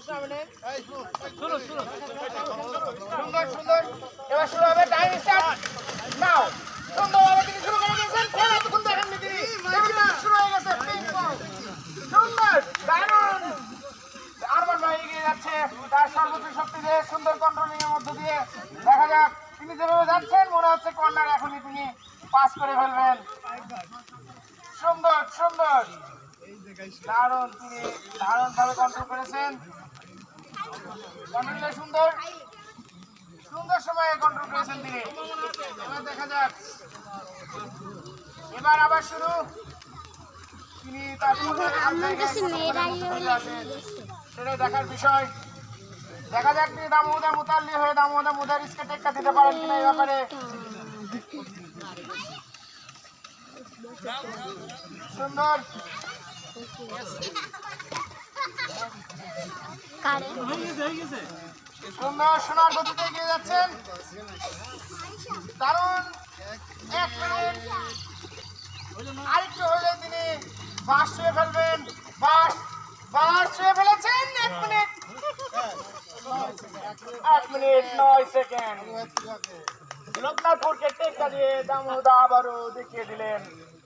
সুন্দর সুন্দর এবার শুরু হবে টাইম স্টার্ট নাও সুন্দরভাবে তিনি শুরু করে দিয়েছেন খেলা তখন দেখেননি তিনি শুরু হয়ে গেছে পিং পং সুন্দর দারুণ আরমান ভাই এগিয়ে যাচ্ছে তার সর্বোচ্চ শক্তি দিয়ে সুন্দর কন্ট্রোলিং এর মধ্য দিয়ে দেখা যাক তিনি যেভাবে যাচ্ছেন মনে হচ্ছে কর্নার এখনই তিনি পাস করে ফেলবেন সুন্দর সুন্দর দারুণ তিনি দারুণভাবে কন্ট্রোল করেছেন কন্ট্রোল সুন্দর সুন্দর সময়ে কন্ট্রোল করেছেন তিনি এবার দেখা যাক এবার আবার শুরু তিনি তার সেটা দেখার বিষয় দেখা যাক তিনি দামোদর মুতাল্লি হয়ে দামোদর মুদারিসকে টেক্কা দিতে পারেন কিনা এই ব্যাপারে সুন্দর সুন্দর সোনার গতিতে এগিয়ে যাচ্ছেন দারুণ আরেকটু হলে তিনি বাস ছুঁয়ে ফেলবেন বাস ছুঁয়ে ফেলেছেন 1 মিনিট 9 সেকেন্ড লোকনাথপুরকে টেক্কা দিয়ে দামোদা আবারও দেখিয়ে দিলেন